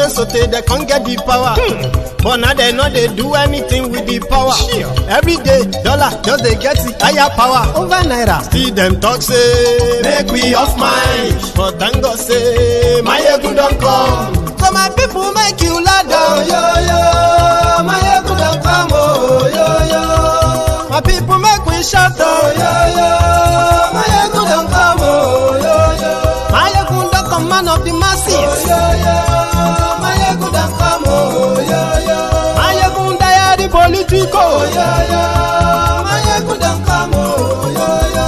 so they can't get the power. But now they know they do anything with the power. Every day, dollar just they get the higher power over naira. Still them talk say make we off mind, but thank God say my ego don't come. So my people make you loud down, yo yo. My ego don't come, oh yo yo. My people make we shout, oh yo yo. My ego don't come, oh yo yo. My ego don't come, man of the masses, oh yo yo. My ego don't come, oh yo yo. My ego die the politico, oh yo yo. My ego don't come, oh yo yo.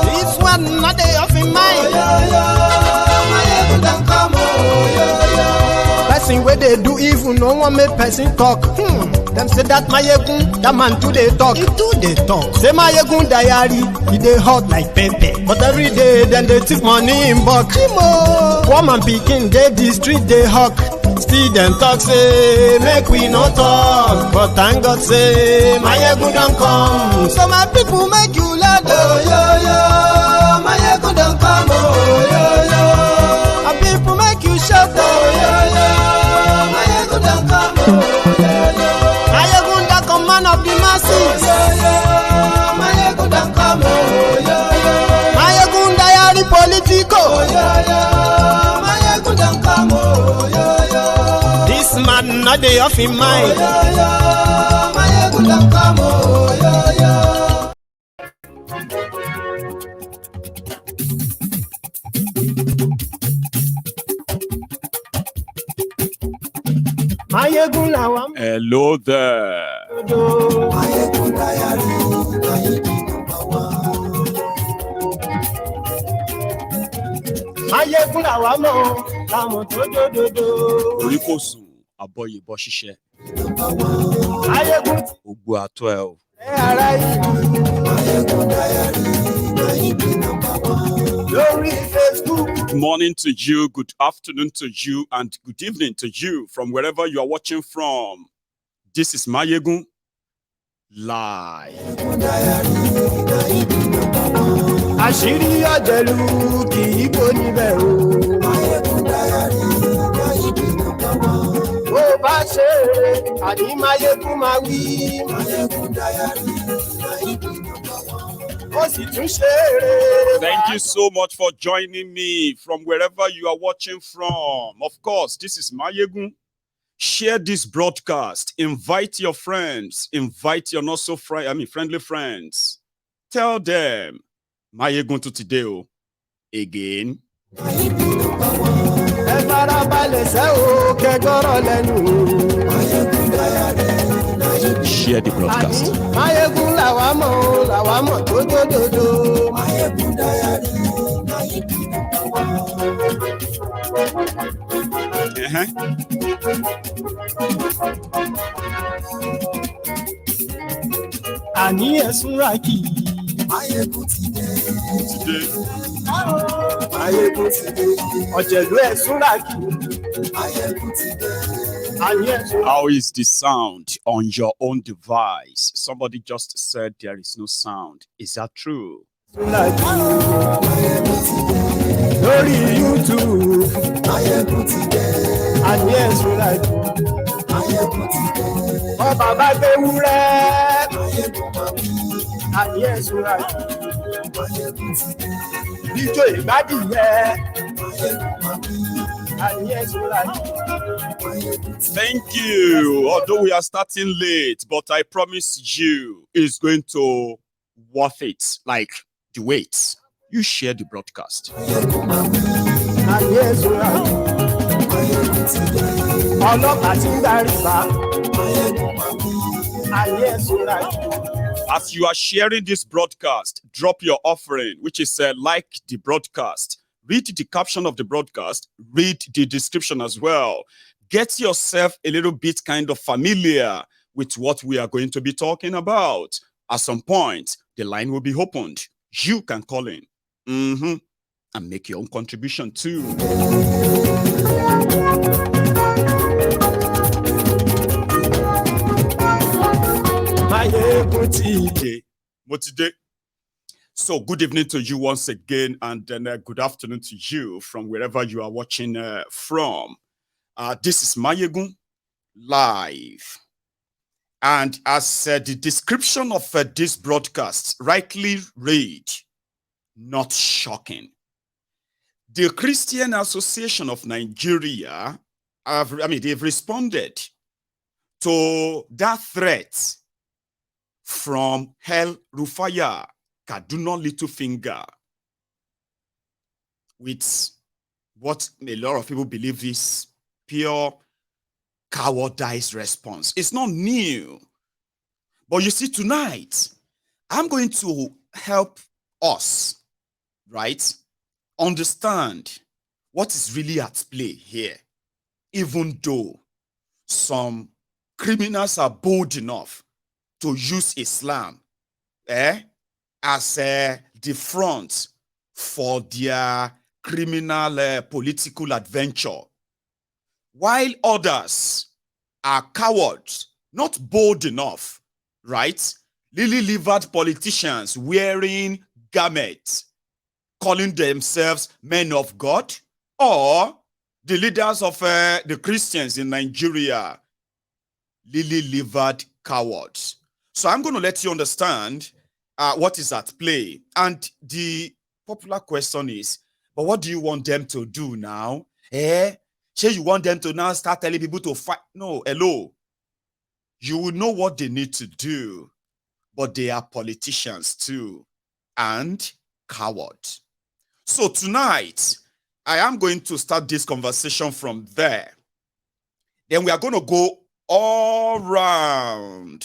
This one not they off in mind, oh yo yo. My ego don't come, oh yo yo. Person where they do evil, no one make person talk. Them say that Mayegun, that man too they talk. He too they talk. Say Mayegun diary, he they hot like pepper. But every day then they take money in bulk. Woman picking, they the street they hawk. Still them talk say make we no talk. But thank God say Mayegun don't come. So my people make you loud, oh yo yo. Mayegun don't come, oh yo yo. My people make you shout, oh yo yo. Mayegun don't come, oh yo yo. Man of the masses, oh, yeah, yeah. My don't come, oh, yeah, yeah. My diary politico, oh, yeah, yeah. My don't come, oh, yeah, yeah. This man not the off in mind, oh, yeah, yeah. My don't come, oh, yeah, yeah. Hello there. Oríkòsùn àbọ̀yìnbọ̀ ṣiṣẹ́. Ògbó àtọ́ ẹ o. Good morning to you, good afternoon to you, and good evening to you from wherever you are watching from. This is Mayegun Live. Àṣírí ọ̀jẹ̀lú kì í bò níbẹ̀ o. Bó bá ṣe àní Mayegun máa wí. Thank you so much for joining me from wherever you are watching from. Of course, this is Mayegun. Share this broadcast. Invite your friends. Invite your not so friendly friends. Tell them Mayegun to today again. Share the broadcast. Àní ẹ̀sùn rákì. Today. Ọ̀jẹ̀lú ẹ̀sùn rákì. How is the sound on your own device? Somebody just said there is no sound. Is that true? Lórí YouTube. Àní ẹ̀sùn rákì. Ọba bá gbé wúrẹ́. Àní ẹ̀sùn rákì. Bíjọ́ ìgbádìyẹ. Thank you. Although we are starting late, but I promise you it's going to worth it. Like the wait. You share the broadcast. As you are sharing this broadcast, drop your offering, which is like the broadcast. Read the caption of the broadcast. Read the description as well. Get yourself a little bit kind of familiar with what we are going to be talking about. At some point, the line will be opened. You can call in. And make your own contribution too. So good evening to you once again, and then good afternoon to you from wherever you are watching from. This is Mayegun live. And as the description of this broadcast rightly read, not shocking. The Christian Association of Nigeria, they've responded to that threat from Hell Rufire, Kaduna Littlefinger, with what a lot of people believe is pure cowardice response. It's not new. But you see, tonight, I'm going to help us, right, understand what is really at play here, even though some criminals are bold enough to use Islam as the front for their criminal political adventure, while others are cowards, not bold enough, right? Lily-livered politicians wearing garments, calling themselves men of God, or the leaders of the Christians in Nigeria, lily-livered cowards. So I'm going to let you understand what is at play. And the popular question is, but what do you want them to do now? Say you want them to now start telling people to fight? No, hello. You will know what they need to do, but they are politicians too, and cowards. So tonight, I am going to start this conversation from there. Then we are going to go all around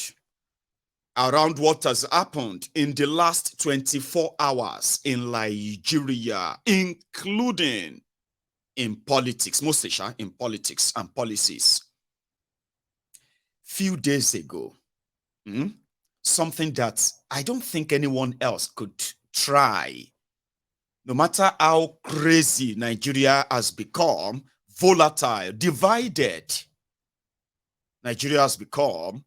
what has happened in the last 24 hours in Nigeria, including in politics, mostly in politics and policies. Few days ago, something that I don't think anyone else could try, no matter how crazy Nigeria has become, volatile, divided, Nigeria has become,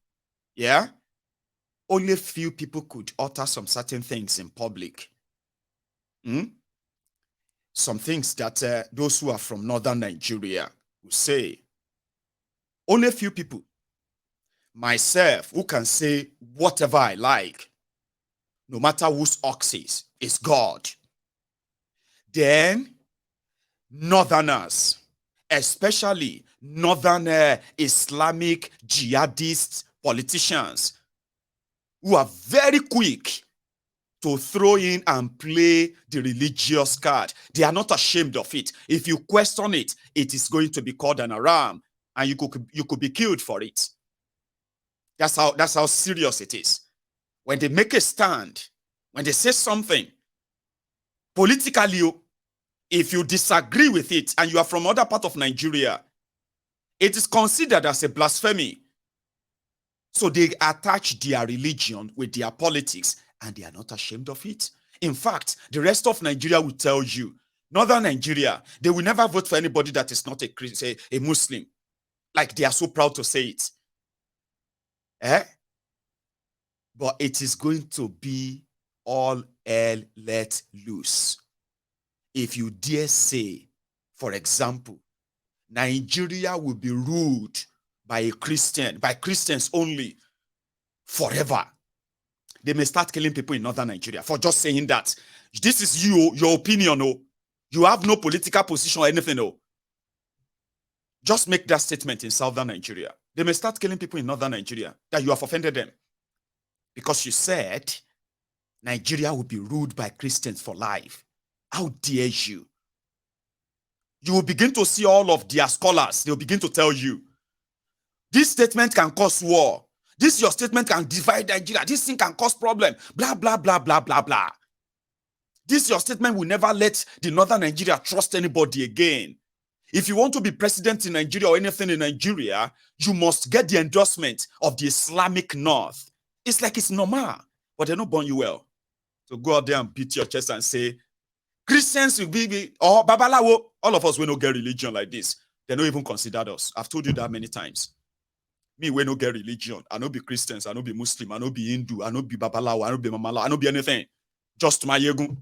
only few people could utter some certain things in public. Some things that those who are from northern Nigeria will say. Only a few people, myself, who can say whatever I like, no matter whose ox is God. Then northerners, especially northern Islamic jihadist politicians, who are very quick to throw in and play the religious card. They are not ashamed of it. If you question it, it is going to be called an haram, and you could be killed for it. That's how serious it is. When they make a stand, when they say something, politically, if you disagree with it and you are from other part of Nigeria, it is considered as a blasphemy. So they attach their religion with their politics, and they are not ashamed of it. In fact, the rest of Nigeria will tell you, northern Nigeria, they will never vote for anybody that is not a Muslim. Like they are so proud to say it. But it is going to be all hell let loose. If you dare say, for example, Nigeria will be ruled by a Christian, by Christians only, forever, they may start killing people in northern Nigeria for just saying that. This is your opinion. You have no political position or anything. Just make that statement in southern Nigeria. They may start killing people in northern Nigeria, that you have offended them. Because you said Nigeria will be ruled by Christians for life. How dare you? You will begin to see all of their scholars. They will begin to tell you, this statement can cause war. Your statement can divide Nigeria. This thing can cause problem. Blah, blah, blah, blah, blah, blah. Your statement will never let the northern Nigeria trust anybody again. If you want to be president in Nigeria or anything in Nigeria, you must get the endorsement of the Islamic North. It's like it's normal, but they don't born you well. So go out there and beat your chest and say, Christians will be, or Babalawo, all of us will not get religion like this. They don't even consider us. I've told you that many times. Me, we no get religion. I no be Christians. I no be Muslim. I no be Hindu. I no be Babalawo. I no be Mamala. I no be anything. Just my yegun.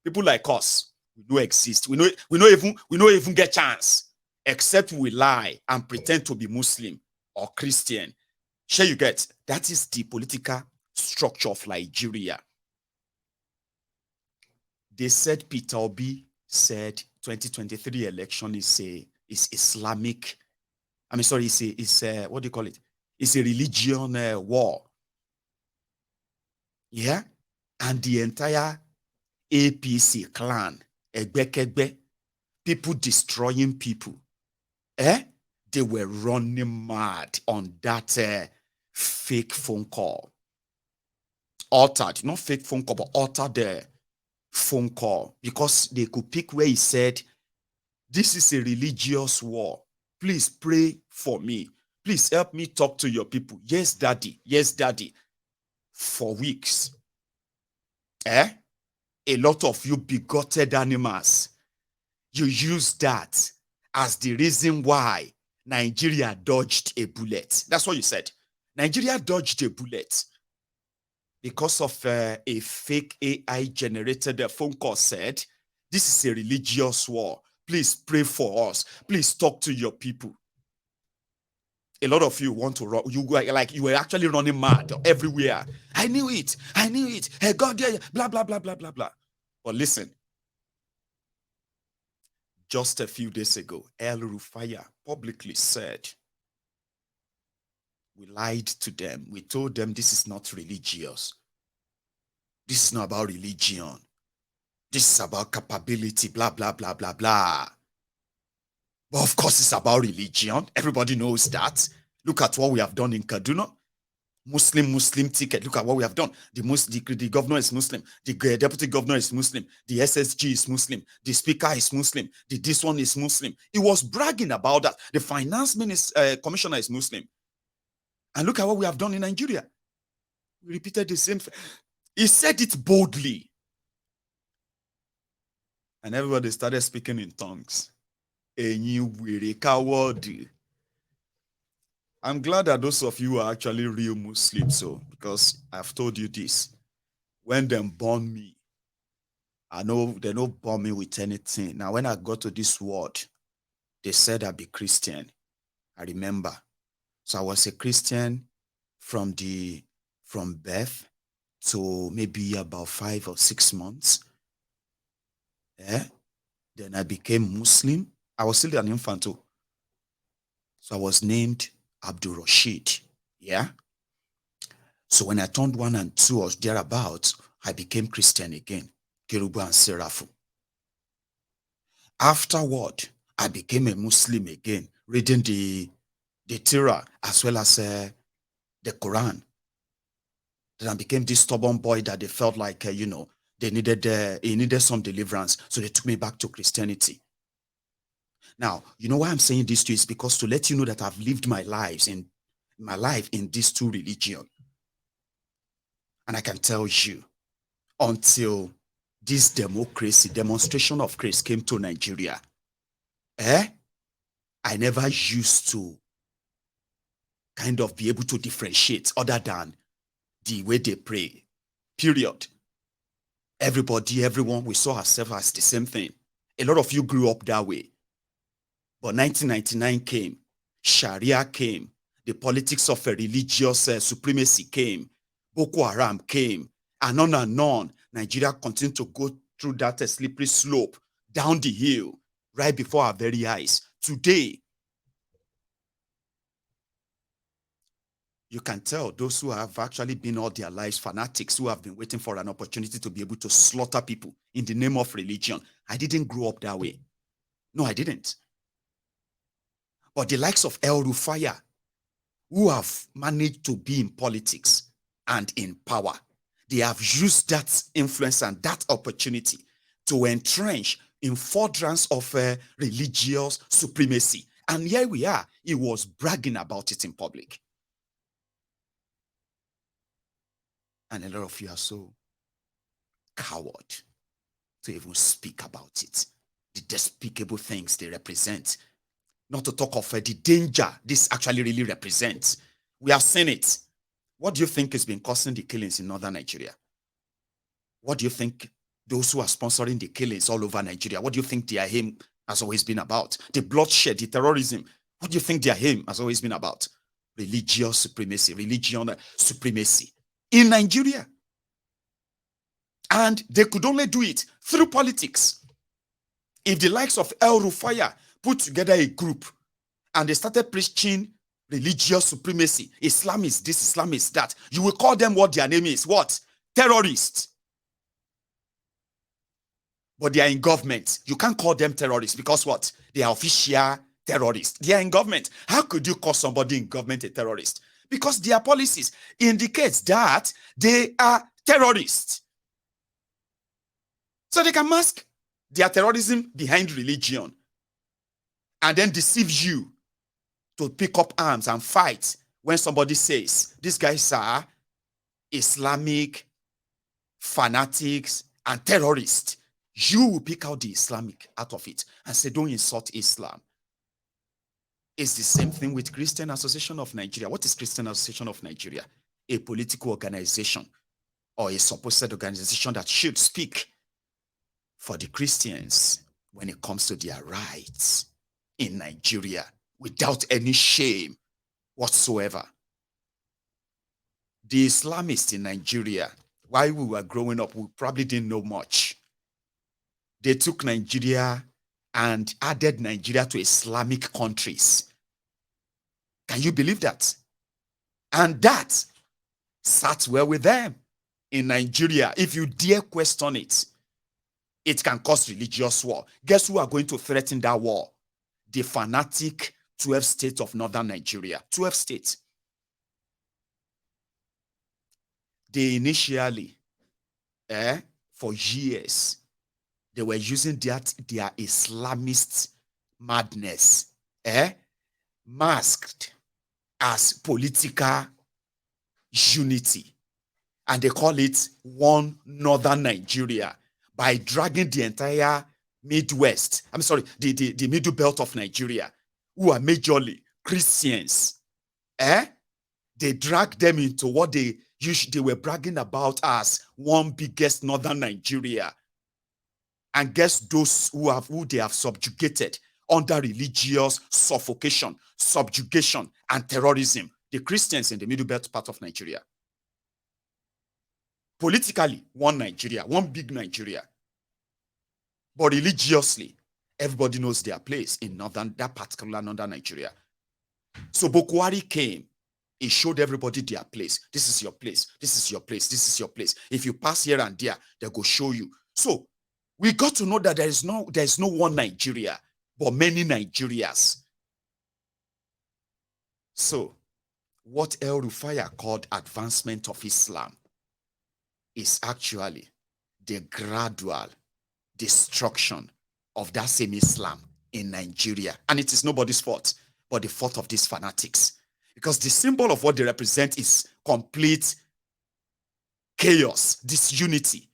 People like us, we no exist. We no even get chance. except we lie and pretend to be Muslim or Christian. Sure, you get that is the political structure of Nigeria. They said Peter Obi said 2023 election is Islamic. I mean, sorry, it's what do you call it? It's a religion war. Yeah, and the entire APC clan, Egbekegbe, people destroying people. They were running mad on that fake phone call. Altered, not fake phone call, but altered phone call because they could pick where he said, this is a religious war. Please pray for me. Please help me talk to your people. Yes, daddy. Yes, daddy. For weeks. A lot of you bigoted animals, you use that as the reason why Nigeria dodged a bullet. That's what you said. Nigeria dodged a bullet because of a fake AI-generated phone call said, this is a religious war. Please pray for us. Please talk to your people. A lot of you want to run. You were actually running mad everywhere. I knew it. I knew it. Hey, God, yeah, blah, blah, blah, blah, blah, blah. But listen, just a few days ago, Rufire publicly said, we lied to them. We told them this is not religious. This is not about religion. This is about capability, blah, blah, blah, blah, blah. But of course, it's about religion. Everybody knows that. Look at what we have done in Kaduna. Muslim ticket. Look at what we have done. The governor is Muslim. The deputy governor is Muslim. The SSG is Muslim. The speaker is Muslim. This one is Muslim. He was bragging about that. The finance commissioner is Muslim. And look at what we have done in Nigeria. We repeated the same. He said it boldly. And everybody started speaking in tongues. I'm glad that those of you are actually real Muslims, because I've told you this. When they born me, I know they don't born me with anything. Now, when I got to this world, they said I'd be Christian. I remember. So I was a Christian from birth to maybe about 5 or 6 months. Then I became Muslim. I was still an infant too. So I was named Abdul Rashid. Yeah. So when I turned 1 and 2 or thereabouts, I became Christian again. Kerubu and Seraphu. Afterward, I became a Muslim again, reading the Torah as well as the Quran. Then I became this stubborn boy that they felt like, they needed some deliverance. So they took me back to Christianity. Now, you know why I'm saying this to you is because to let you know that I've lived my life in these two religions. And I can tell you, until this demonstration of grace came to Nigeria, I never used to kind of be able to differentiate other than the way they pray. Period. Everyone, we saw ourselves as the same thing. A lot of you grew up that way. But 1999 came, Sharia came, the politics of a religious supremacy came, Boko Haram came, and on. Nigeria continued to go through that slippery slope, down the hill, right before our very eyes. Today, you can tell those who have actually been all their lives fanatics, who have been waiting for an opportunity to be able to slaughter people in the name of religion. I didn't grow up that way. No, I didn't. But the likes of Rufire, who have managed to be in politics and in power, they have used that influence and that opportunity to entrench in furtherance of religious supremacy. And here we are. He was bragging about it in public. And a lot of you are so coward to even speak about it. The despicable things they represent. Not to talk of the danger this actually really represents. We have seen it. What do you think has been causing the killings in northern Nigeria? What do you think those who are sponsoring the killings all over Nigeria, what do you think their aim has always been about. The bloodshed, the terrorism, what do you think their aim has always been about? Religious supremacy, religion supremacy in Nigeria. And they could only do it through politics. If the likes of Rufire put together a group and they started preaching religious supremacy, Islam is this, Islam is that, you will call them what their name is. What? Terrorists. But they are in government. You can't call them terrorists because what? They are official terrorists. They are in government. How could you call somebody in government a terrorist? Because their policies indicates that they are terrorists. So they can mask their terrorism behind religion and then deceive you to pick up arms and fight when somebody says, these guys are Islamic fanatics and terrorists. You will pick out the Islamic out of it and say, don't insult Islam. It's the same thing with Christian Association of Nigeria. What is Christian Association of Nigeria? A political organization or a supposed organization that should speak for the Christians when it comes to their rights in Nigeria without any shame whatsoever. The Islamists in Nigeria, while we were growing up, we probably didn't know much. They took Nigeria and added Nigeria to Islamic countries. Can you believe that? And that sat well with them in Nigeria. If you dare question it, it can cause religious war. Guess who are going to threaten that war? The fanatic 12 states of northern Nigeria. 12 states. They initially, for years, they were using their Islamist madness, masked as political unity. And they call it one northern Nigeria by dragging the entire Midwest, the middle belt of Nigeria, who are majorly Christians. They dragged them into what they were bragging about as one biggest northern Nigeria. And guess those who they have subjugated under religious suffocation, subjugation, and terrorism? The Christians in the middle belt part of Nigeria. Politically, one Nigeria, one big Nigeria. But religiously, everybody knows their place in that particular northern Nigeria. So Boko Haram came. He showed everybody their place. This is your place. This is your place. This is your place. If you pass here and there, they go show you. So we got to know that there is no one Nigeria, but many Nigerias. So what El Rufire called advancement of Islam is actually the gradual destruction of that same Islam in Nigeria. And it is nobody's fault, but the fault of these fanatics. Because the symbol of what they represent is complete chaos, disunity,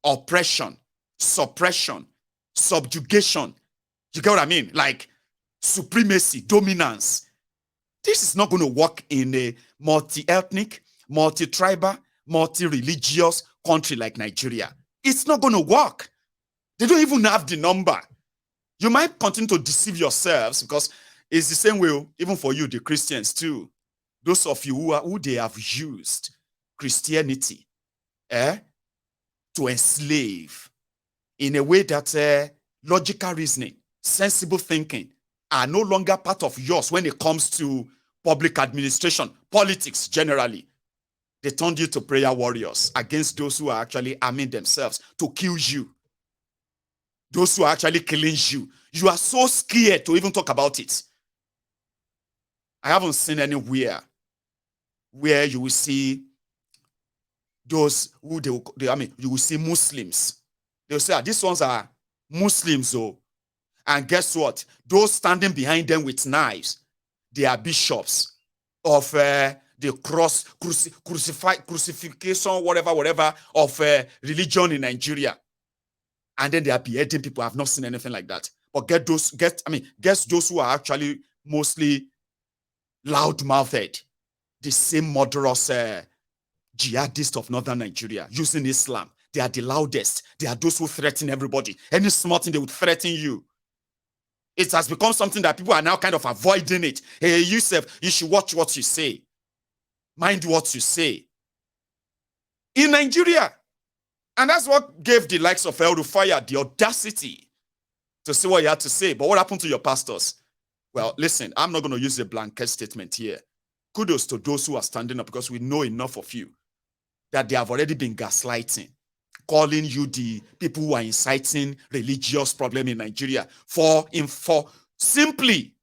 oppression, suppression, subjugation. You get what I mean? Like supremacy, dominance. This is not going to work in a multi-ethnic, multi-tribal, multi-religious country like Nigeria. It's not going to work. They don't even have the number. You might continue to deceive yourselves because it's the same way, even for you, the Christians too. Those of you who they have used Christianity to enslave in a way that logical reasoning, sensible thinking are no longer part of yours when it comes to public administration, politics generally. They turned you to prayer warriors against those who are actually arming themselves to kill you. Those who are actually killing you. You are so scared to even talk about it. I haven't seen anywhere where you will see those who you will see Muslims. They'll say, these ones are Muslims, oh. And guess what? Those standing behind them with knives, they are bishops of the crucifixion, whatever, of religion in Nigeria. And then they are beheading people. I've not seen anything like that. But guess those who are actually mostly loud-mouthed, the same murderous jihadists of northern Nigeria using Islam. They are the loudest. They are those who threaten everybody. Any small thing, they would threaten you. It has become something that people are now kind of avoiding it. Hey, Yusuf, you should watch what you say. Mind what you say. In Nigeria. And that's what gave the likes of Rufire the audacity to say what he had to say. But what happened to your pastors? Well, listen, I'm not going to use a blanket statement here. Kudos to those who are standing up, because we know enough of you that they have already been gaslighting, calling you the people who are inciting religious problem in Nigeria for simply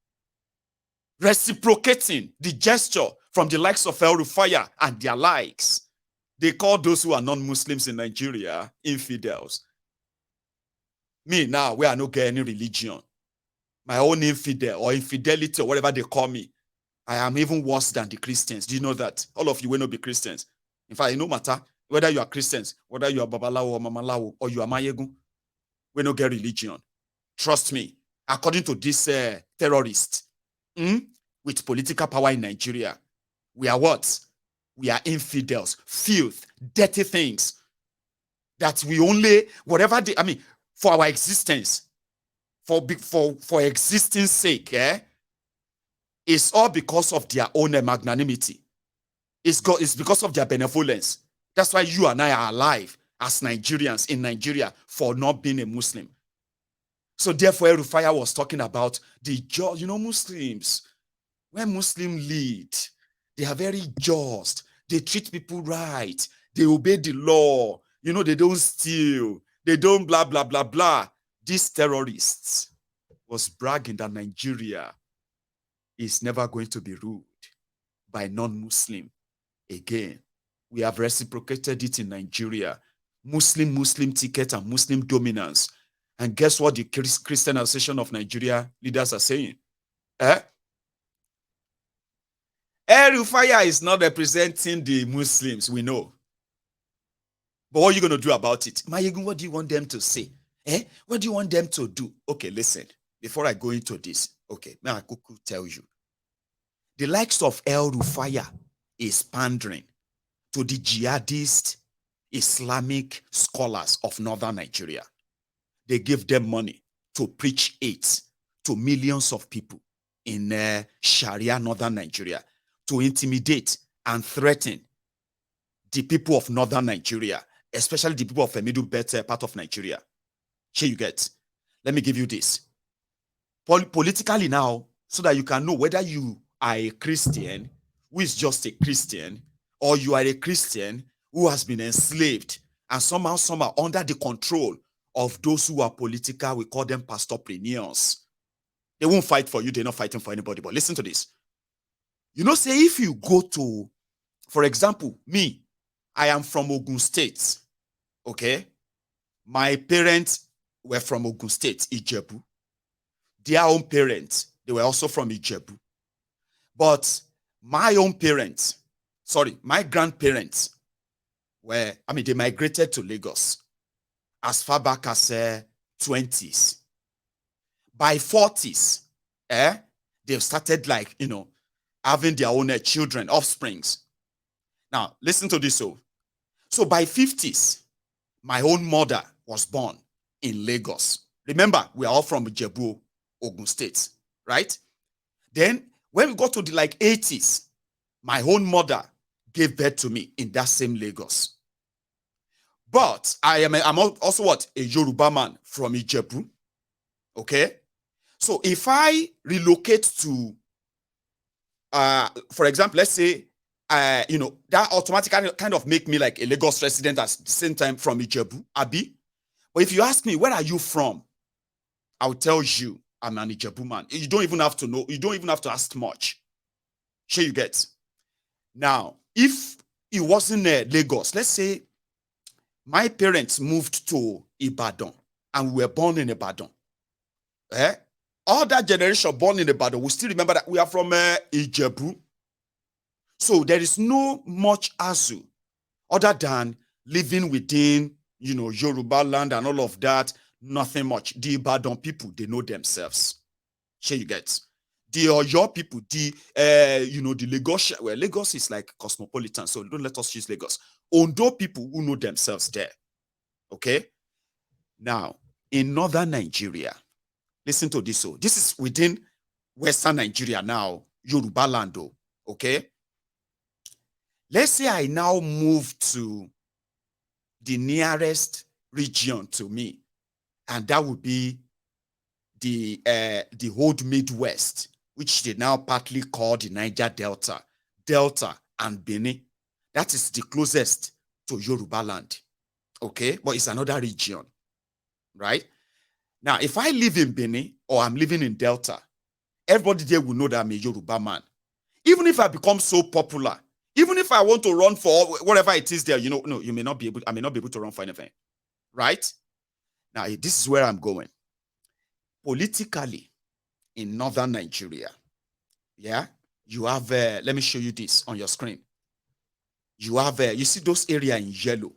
reciprocating the gesture from the likes of Rufire and their likes. They call those who are non-Muslims in Nigeria infidels. Me now, where I don't get any religion, my own infidel or infidelity or whatever they call me, I am even worse than the Christians. Do you know that? All of you will not be Christians. In fact, it no matter whether you are Christians, whether you are Babalawo or Mamalawo, or you are Mayegun, we don't get religion. Trust me. According to this terrorist with political power in Nigeria, we are what? We are infidels, filth, dirty things that we only, whatever they, I mean, for our existence, for existence sake, it's all because of their own magnanimity. It's because of their benevolence. That's why you and I are alive as Nigerians in Nigeria for not being a Muslim. So therefore, Rufire was talking about the just, Muslims. When Muslims lead, they are very just. They treat people right. They obey the law. They don't steal. They don't blah, blah, blah, blah. These terrorists was bragging that Nigeria is never going to be ruled by non-Muslim again. We have reciprocated it in Nigeria. Muslim ticket and Muslim dominance. And guess what the Christian Association of Nigeria leaders are saying? Rufire is not representing the Muslims, we know. But what are you going to do about it? Mayegun, what do you want them to say? What do you want them to do? Okay, listen. Before I go into this, okay, now I could tell you. The likes of Rufire is pandering to the jihadist Islamic scholars of northern Nigeria. They give them money to preach it to millions of people in Sharia northern Nigeria, to intimidate and threaten the people of northern Nigeria, especially the people of the middle belt part of Nigeria. Here you get. Let me give you this. Politically now, so that you can know whether you are a Christian who is just a Christian, or you are a Christian who has been enslaved and somehow under the control of those who are political. We call them pastorpreneurs. They won't fight for you. They're not fighting for anybody. But listen to this. Say if you go to, for example, me, I am from Ogun State. Okay? My parents were from Ogun State, Ijebu. Their own parents, they were also from Ijebu. But my own parents, my grandparents they migrated to Lagos as far back as 20s. By 40s, they've started having their own children, offsprings. Now, listen to this. So by 50s, my own mother was born in Lagos. Remember, we are all from Ijebu, Ogun State, right? Then, when we got to the 80s, my own mother gave birth to me in that same Lagos. But I'm also what? A Yoruba man from Ijebu. Okay? So if I relocate to, for example, let's say, that automatically kind of make me like a Lagos resident at the same time from Ijebu, Abi. But if you ask me, where are you from? I'll tell you, I'm an Ijebu man. You don't even have to know. You don't even have to ask much. Sure you get. Now, if it wasn't Lagos, let's say my parents moved to Ibadan and we were born in Ibadan. All that generation born in Ibadan will still remember that we are from Ijebu. So there is no much azu other than living within, Yoruba land and all of that. Nothing much. The Ibadan people, they know themselves. Sure you get. The Oyo people, the Lagos, well, Lagos is like cosmopolitan, so don't let us use Lagos. Ondo people who know themselves there. Okay? Now, in northern Nigeria, Listen to this. So this is within Western Nigeria now, Yoruba land, okay? Let's say I now move to the nearest region to me, and that would be the old Midwest, which they now partly call the Niger Delta and Benin. That is the closest to Yoruba land, okay? But it's another region, right? Now, if I live in Benin or I'm living in Delta, everybody there will know that I'm a Yoruba man. Even if I become so popular, even if I want to run for whatever it is there, no, I may not be able to run for anything, right? Now, this is where I'm going. Politically, in northern Nigeria, yeah, you have, let me show you this on your screen. You have, you see those areas in yellow.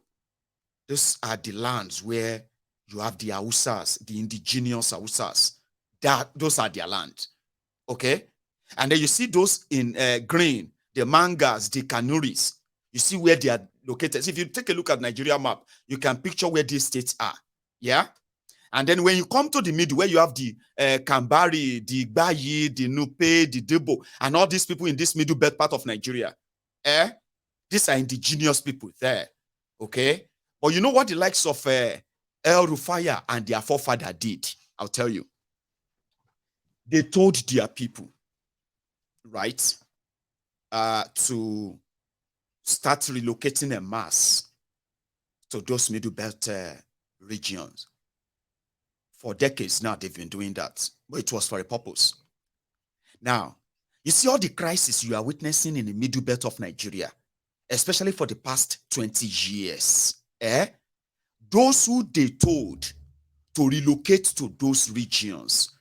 Those are the lands where you have the Hausas, the indigenous Hausas. Those are their land, okay? And then you see those in green, the Mangas, the Kanuris. You see where they are located. So if you take a look at Nigeria map, you can picture where these states are, yeah? And then when you come to the middle, where you have the Kambari, the Igbayi, the Nupe, the Debo, and all these people in this middle belt part of Nigeria, these are indigenous people there, okay? But you know what the likes of El Rufire and their forefather did? I'll tell you. They told their people, right, to start relocating en masse to those middle belt regions. For decades now, they've been doing that, but it was for a purpose. Now, you see all the crises you are witnessing in the middle belt of Nigeria, especially for the past 20 years, those who they told to relocate to those regions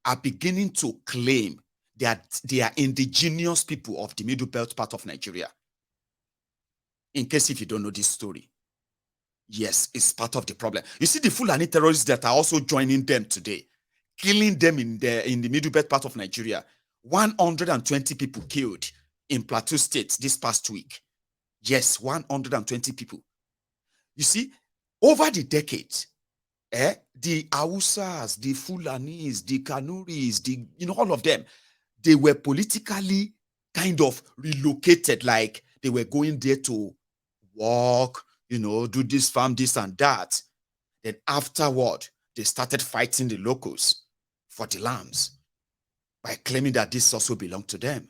are beginning to claim that they are indigenous people of the middle belt part of Nigeria. In case if you don't know this story, yes, it's part of the problem. You see the Fulani terrorists that are also joining them today, killing them in the middle belt part of Nigeria. 120 people killed in Plateau State this past week. Yes, 120 people. You see, over the decades, the Hausas, the Fulanis, the Kanuris, all of them, they were politically kind of relocated, like they were going there to work, do this, farm, this and that. Then afterward, they started fighting the locals for the lands by claiming that this also belonged to them.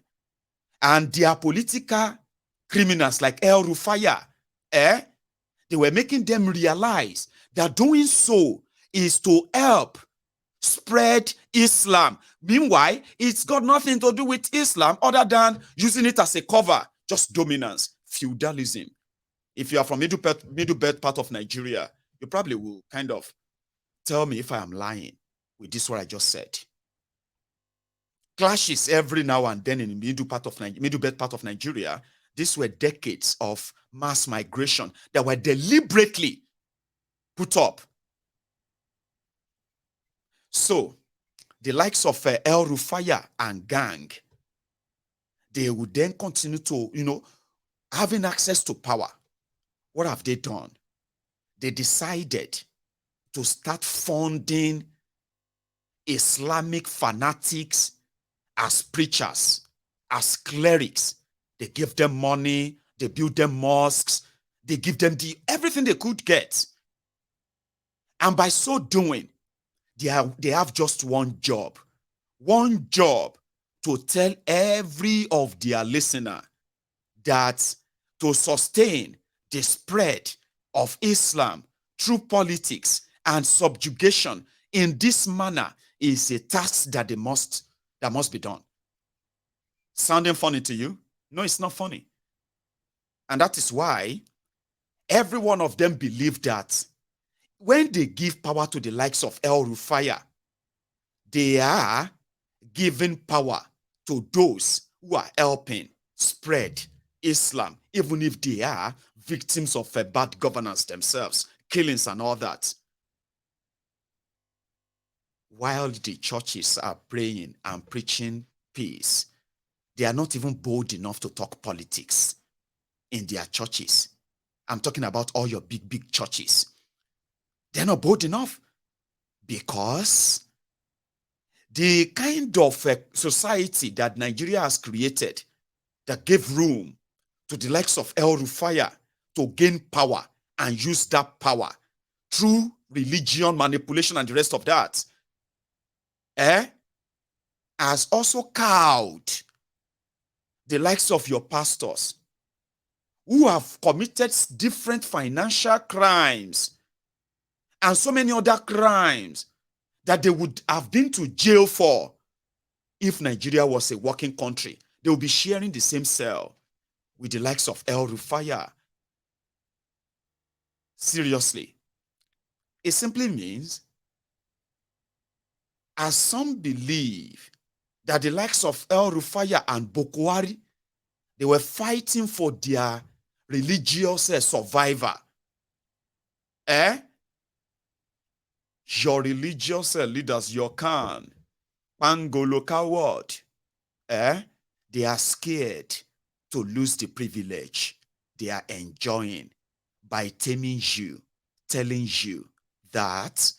And their political criminals like El Rufire, they were making them realize that doing so is to help spread Islam. Meanwhile, it's got nothing to do with Islam other than using it as a cover, just dominance, feudalism. If you are from middle belt part of Nigeria, you probably will kind of tell me if I am lying with this what I just said. Clashes every now and then in the middle belt part of Nigeria. These were decades of mass migration that were deliberately put up. So, the likes of El Rufire and gang, they would then continue to, having access to power. What have they done? They decided to start funding Islamic fanatics as preachers, as clerics. They give them money, they build them mosques, they give them everything they could get. And by so doing, they have just one job to tell every of their listener that to sustain the spread of Islam through politics and subjugation in this manner is a task that must be done. Sounding funny to you? No, it's not funny. And that is why every one of them believe that when they give power to the likes of El Rufire, they are giving power to those who are helping spread Islam, even if they are victims of bad governance themselves, killings and all that. While the churches are praying and preaching peace, they are not even bold enough to talk politics in their churches. I'm talking about all your big churches. They're not bold enough because the kind of society that Nigeria has created that gave room to the likes of El Rufire to gain power and use that power through religion, manipulation, and the rest of that, has also cowed the likes of your pastors who have committed different financial crimes and so many other crimes that they would have been to jail for if Nigeria was a working country. They will be sharing the same cell with the likes of El Rufire. Seriously. It simply means, as some believe that the likes of El Rufire and Bokwari, they were fighting for their religious survivor. Your religious leaders, your Khan, Pangoloka word, they are scared to lose the privilege they are enjoying by taming you, telling you that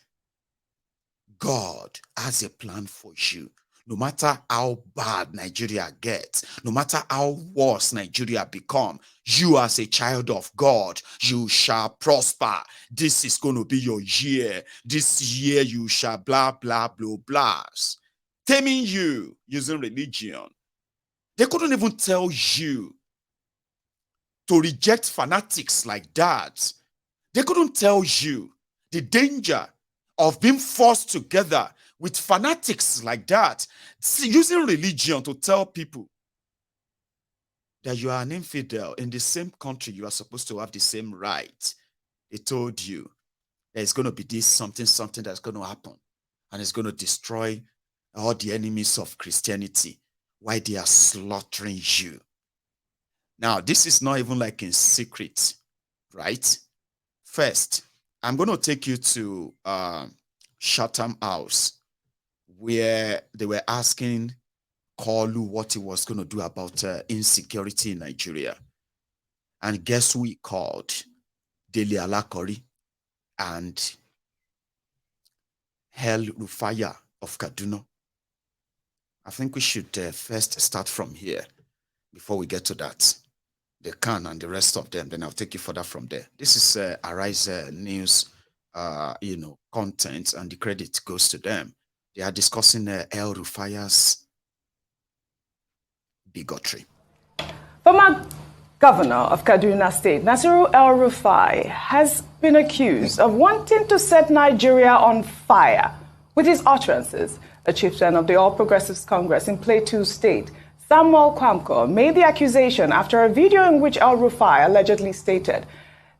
God has a plan for you. No matter how bad Nigeria gets, no matter how worse Nigeria become, you as a child of God, you shall prosper. This is going to be your year. This year you shall blah, blah, blah, blahs. Taming you using religion. They couldn't even tell you to reject fanatics like that. They couldn't tell you the danger of being forced together with fanatics like that, using religion to tell people that you are an infidel in the same country you are supposed to have the same right. They told you there's going to be this something that's going to happen, and it's going to destroy all the enemies of Christianity while they are slaughtering you. Now, this is not even like in secret, right? First, I'm going to take you to Chatham House, where they were asking Kalu what he was going to do about insecurity in Nigeria. And guess who he called? Dele Alakori and El Rufire of Kaduna. I think we should first start from here before we get to that. The Khan and the rest of them, then I'll take you further from there. This is Arise News, content, and the credit goes to them. They are discussing El Rufire's bigotry. Former Governor of Kaduna State, Nasiru El Rufai, has been accused of wanting to set Nigeria on fire with his utterances. A chieftain of the All Progressives Congress in Plateau State, Samuel Kwamko, made the accusation after a video in which El Rufai allegedly stated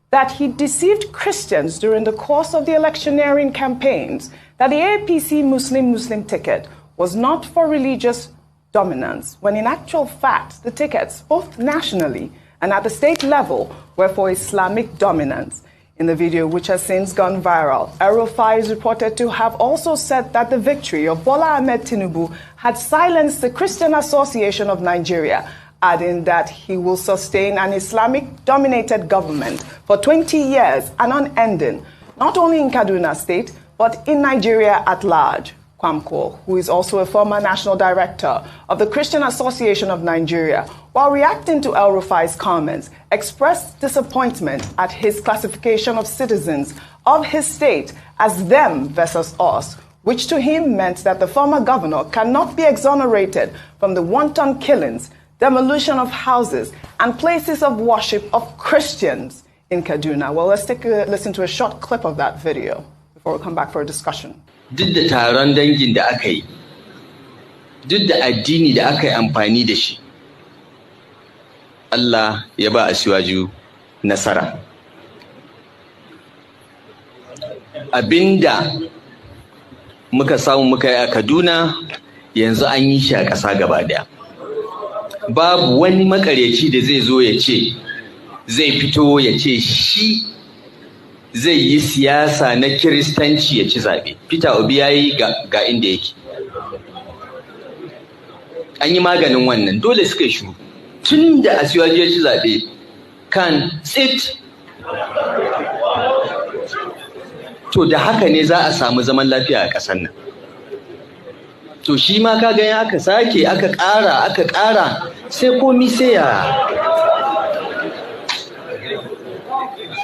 that he deceived Christians during the course of the electioneering campaigns, that the APC Muslim ticket was not for religious dominance, when in actual fact the tickets, both nationally and at the state level, were for Islamic dominance. In the video, which has since gone viral, El Rufai is reported to have also said that the victory of Bola Ahmed Tinubu had silenced the Christian Association of Nigeria, adding that he will sustain an Islamic-dominated government for 20 years and unending, not only in Kaduna State, but in Nigeria at large. Kwamko, who is also a former national director of the Christian Association of Nigeria, while reacting to El Rufai's comments, expressed disappointment at his classification of citizens of his state as them versus us, which to him meant that the former governor cannot be exonerated from the wanton killings, demolition of houses, and places of worship of Christians in Kaduna. Well, let's take a listen to a short clip of that video before we come back for a discussion. Duk da taron dangin da aka yi, duk da addini da aka yi amfani da shi, Allah ya ba Asiwaju nasara. Abinda muka samu muka yi a Kaduna yanzu an yi shi a ƙasa gaba daya. Babu wani makaryaci da zai zo ya ce, zai fito ya ce shi zai yi siyasa na Kiristanci ya ci zaɓe. Peter Obi ya yi ga inda yake. An yi maganin wannan, dole suka yi shuru. Tun da Asiwaju ya ci zaɓe, kan tsit. To da haka ne za a samu zaman lafiya a ƙasar nan. to shi ma ka ga aka sake aka ƙara sai komi sai ya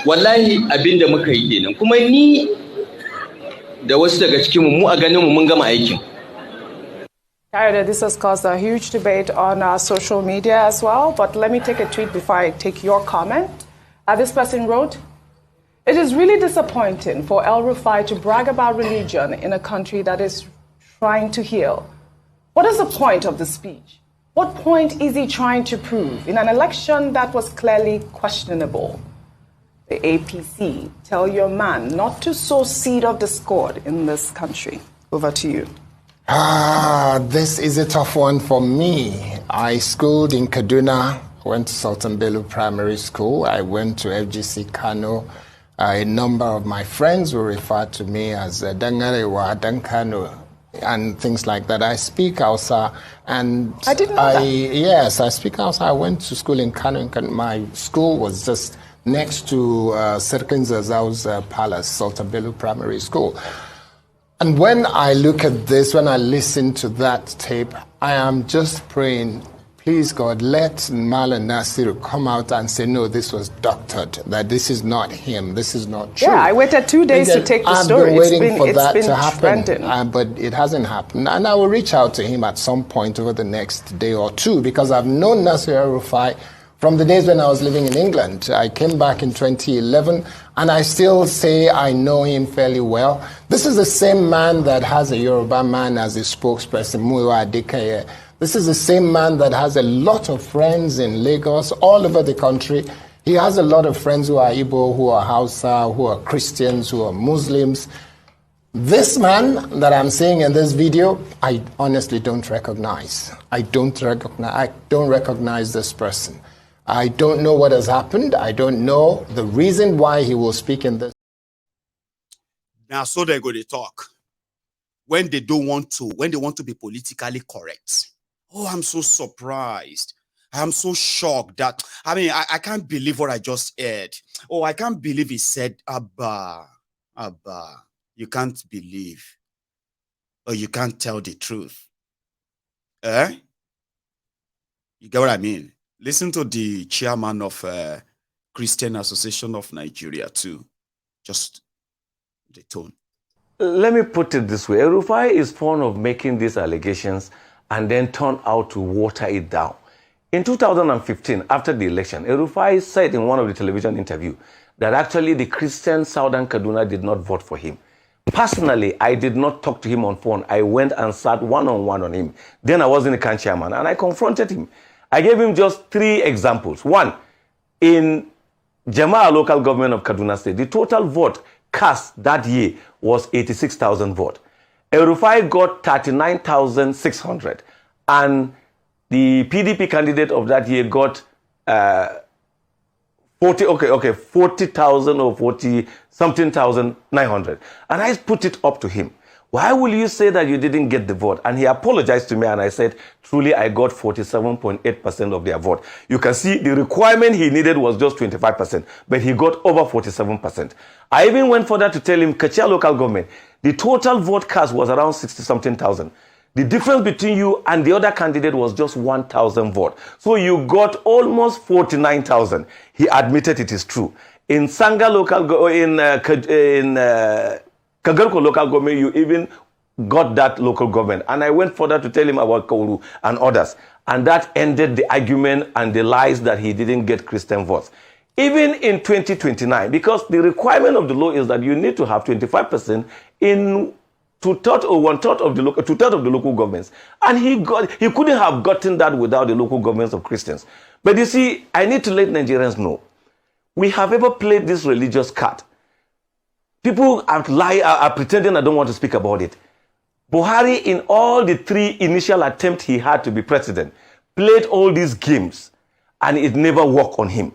wallahi abinda muka yi kenan kuma ni da wasu daga cikin mu a ganin mu mun gama aikin. This has caused a huge debate on social media as well, but let me take a tweet before I take your comment. This person wrote, "It is really disappointing for El Rufai to brag about religion in a country that is trying to heal. What is the point of the speech? What point is he trying to prove in an election that was clearly questionable? The APC, tell your man not to sow seed of discord in this country." Over to you. This is a tough one for me. I schooled in Kaduna, went to Sultan Bello Primary School. I went to FGC Kano. A number of my friends will refer to me as Dangarewa, Dankano, and things like that. I speak Hausa, and I didn't know that. Yes, I speak Hausa. I went to school in Kano. My school was just next to Serkin Zazau's palace, Sultan Bello Primary School. And when I look at this, when I listen to that tape, I am just praying, please God, let Mala Nasiru come out and say, no, this was doctored, that this is not him, this is not true. Yeah, I waited 2 days to take the story. I've been waiting for that to trending. happen, but it hasn't happened. And I will reach out to him at some point over the next day or two, because I've known Nasir Rufai from the days when I was living in England. I came back in 2011, and I still say I know him fairly well. This is the same man that has a Yoruba man as his spokesperson, Muyiwa Adekeye. This is the same man that has a lot of friends in Lagos, all over the country. He has a lot of friends who are Igbo, who are Hausa, who are Christians, who are Muslims. This man that I'm seeing in this video, I honestly don't recognize. I don't recognize this person. I don't know what has happened. I don't know the reason why he will speak in this. Now, so they go to talk when they want to be politically correct. Oh, I'm so surprised. I'm so shocked that, I can't believe what I just heard. Oh, I can't believe he said, Abba. You can't believe. Or you can't tell the truth. You get what I mean? Listen to the chairman of Christian Association of Nigeria too. Just the tone. Let me put it this way. Rufai is fond of making these allegations and then turn out to water it down. In 2015, after the election, Rufai said in one of the television interviews that actually the Christian Southern Kaduna did not vote for him. Personally, I did not talk to him on phone. I went and sat one-on-one on him. Then I was in the CAN chairman and I confronted him. I gave him just 3 examples. One, in Jama'a local government of Kaduna State, the total vote cast that year was 86,000 votes. Rufai got 39,600, and the PDP candidate of that year got 40,000 or 40-something thousand 900. And I put it up to him. Why will you say that you didn't get the vote? And he apologized to me, and I said, truly, I got 47.8% of their vote. You can see the requirement he needed was just 25%, but he got over 47%. I even went further to tell him, Kachia local government, the total vote cast was around 60-something thousand. The difference between you and the other candidate was just 1,000 votes. So you got almost 49,000. He admitted it is true. In Sanga local, Kagarko local government, you even got that local government. And I went further to tell him about Kauru and others. And that ended the argument and the lies that he didn't get Christian votes. Even in 2029, because the requirement of the law is that you need to have 25% in 2/3 or 1/3 of the local governments. And he couldn't have gotten that without the local governments of Christians. But you see, I need to let Nigerians know, we have ever played this religious card. People are pretending I don't want to speak about it. Buhari, in all the 3 initial attempts he had to be president, played all these games, and it never worked on him.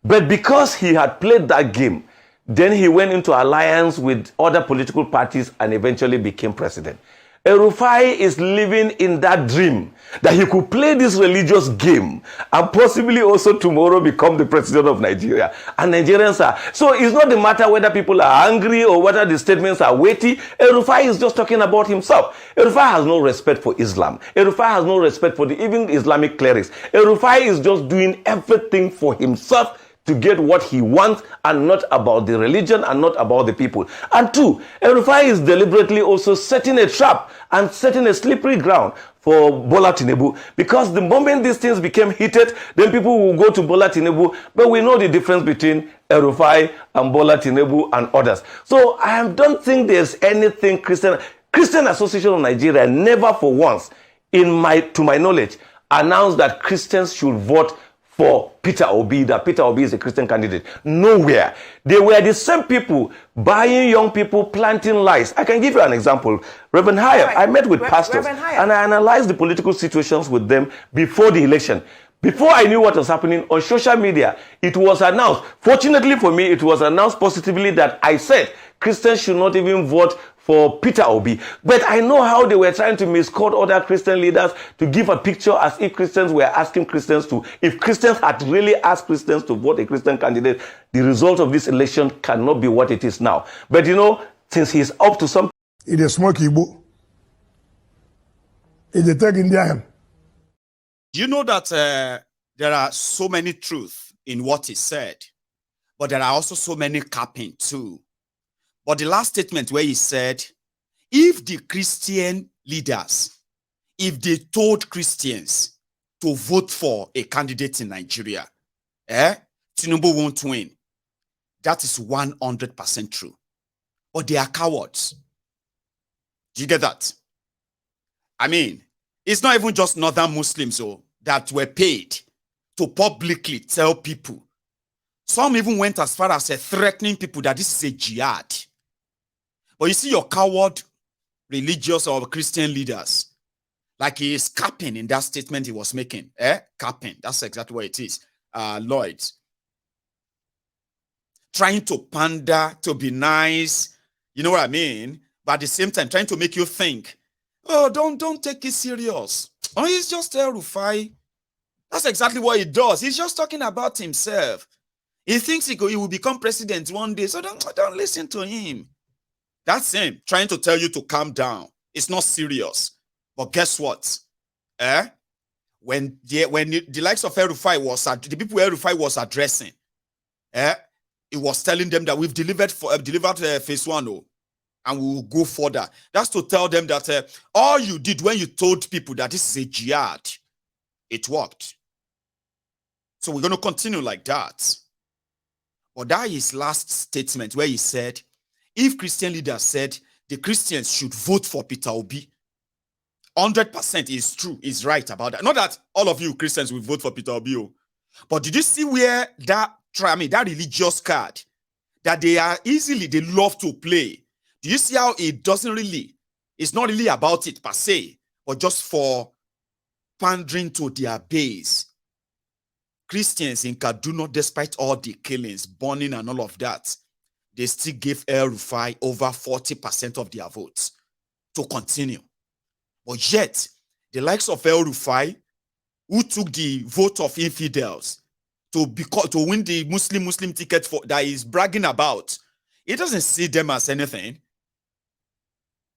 But because he had played that game, then he went into alliance with other political parties and eventually became president. Rufire is living in that dream that he could play this religious game and possibly also tomorrow become the president of Nigeria. And Nigerians are. So it's not the matter whether people are angry or whether the statements are weighty. Rufire is just talking about himself. Rufire has no respect for Islam. Rufire has no respect for the even Islamic clerics. Rufire is just doing everything for himself to get what he wants and not about the religion and not about the people. And two, Rufire is deliberately also setting a trap and setting a slippery ground for Bola Tinubu, because the moment these things became heated, then people will go to Bola Tinubu, but we know the difference between Rufire and Bola Tinubu and others. So I don't think there's anything Christian Association of Nigeria never for once, to my knowledge, announced that Christians should vote for Peter Obi, that Peter Obi is a Christian candidate. Nowhere. They were the same people buying young people, planting lies. I can give you an example. Reverend Hayab, right. I met with pastors and I analyzed the political situations with them before the election. Before I knew what was happening on social media, it was announced. Fortunately for me, it was announced positively that I said Christians should not even vote for Peter Obi. But I know how they were trying to misquote other Christian leaders to give a picture as if Christians were asking Christians to. If Christians had really asked Christians to vote a Christian candidate, the result of this election cannot be what it is now. But you know, since he's up to something. It is smoke Igbo. It is taking Indian. You know that there are so many truths in what he said, but there are also so many capping too. But the last statement where he said, if the Christian leaders, if they told Christians to vote for a candidate in Nigeria, Tinubu won't win. That is 100% true. But they are cowards. Do you get that? I mean, it's not even just northern Muslims that were paid to publicly tell people. Some even went as far as threatening people that this is a jihad. But you see your coward religious or Christian leaders, like he is capping in that statement he was making. Capping. That's exactly what it is. Lloyd. Trying to pander, to be nice. You know what I mean? But at the same time, trying to make you think, oh, don't take it serious. Oh, he's just Rufire. That's exactly what he does. He's just talking about himself. He thinks he will become president one day, so don't listen to him. That's him trying to tell you to calm down. It's not serious. But guess what? When the likes of Rufire the people Rufire was addressing, it was telling them that we've delivered phase 1, and we will go further. That's to tell them that all you did when you told people that this is a jihad, it worked. So we're going to continue like that. But that is his last statement where he said, if Christian leaders said the Christians should vote for Peter Obi, 100% is true, is right about that. Not that all of you Christians will vote for Peter Obi, but did you see where that religious card that they love to play? Do you see how it's not really about it per se, but just for pandering to their base? Christians in Kaduna, despite all the killings, burning and all of that, they still gave Rufire over 40% of their votes to continue. But yet, the likes of Rufire, who took the vote of infidels to win the Muslim ticket that he's bragging about, he doesn't see them as anything.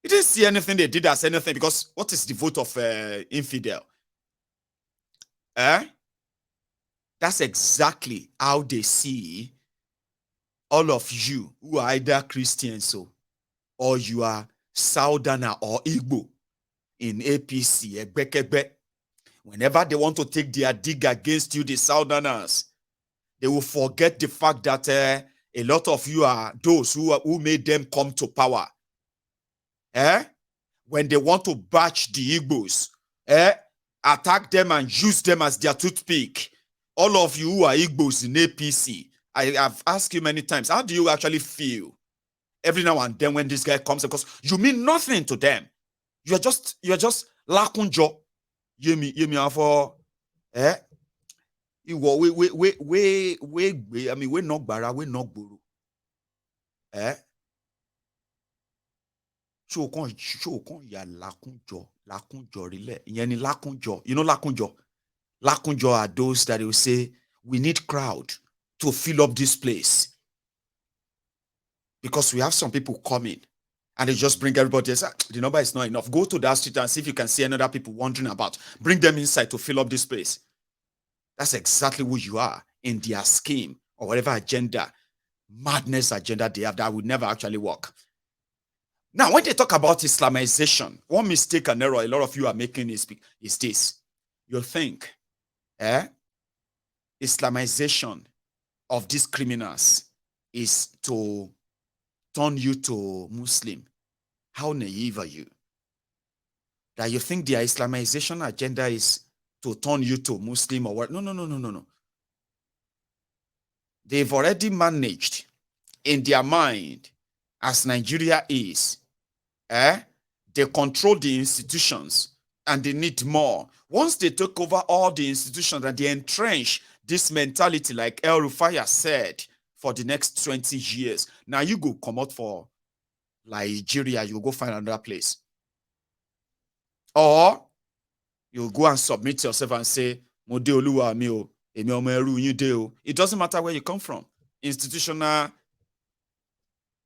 He didn't see anything they did as anything, because what is the vote of infidel? That's exactly how they see all of you who are either Christians or you are Southerner or Igbo in APC, Egbekebe. Whenever they want to take their dig against you, the Southerners, they will forget the fact that a lot of you are those who made them come to power. When they want to batch the Igbos, attack them and use them as their toothpick. All of you who are Igbos in APC, I have asked you many times, how do you actually feel every now and then when this guy comes? Because you mean nothing to them. You're just lakunjo. Yemi afọ we not bara, we not guru. Show con ya lakunjo rile. Yani lakunjo. You know lakunjo? Lakunjo are those that will say, we need crowd to fill up this place. Because we have some people coming and they just bring everybody. They say, the number is not enough. Go to that street and see if you can see another people wandering about. Bring them inside to fill up this place. That's exactly who you are in their scheme or whatever agenda, madness agenda they have that would never actually work. Now, when they talk about Islamization, one mistake and error a lot of you are making is this. You think, Islamization of these criminals is to turn you to Muslim. How naive are you? That you think their Islamization agenda is to turn you to Muslim or what? No. They've already managed in their mind, as Nigeria is, they control the institutions and they need more. Once they took over all the institutions and they entrench this mentality, like El Rufire said, for the next 20 years, now you go come out for Nigeria, you go find another place. Or you go and submit yourself and say, it doesn't matter where you come from. Institutional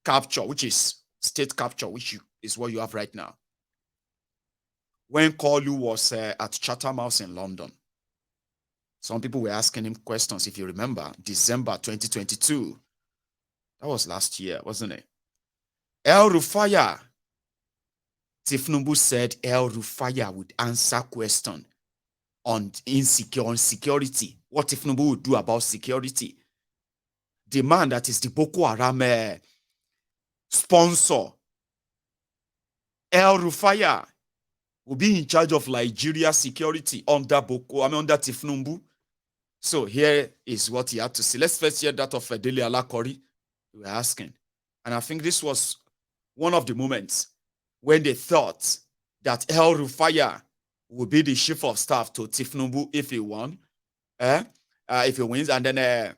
capture, which is state capture, which is what you have right now. When Kolu was at Chatham House in London, some people were asking him questions, if you remember, December 2022. That was last year, wasn't it? El Rufire, Tifnumbu said El Rufire would answer question on security. What Tifnumbu would do about security. The man that is the Boko Haram sponsor, El Rufire, will be in charge of Nigeria security under Tifnumbu. So here is what he had to say. Let's first hear that of Dele Alakori. We were asking. And I think this was one of the moments when they thought that El Rufire would be the chief of staff to Tifnumbu if he won. If he wins, and then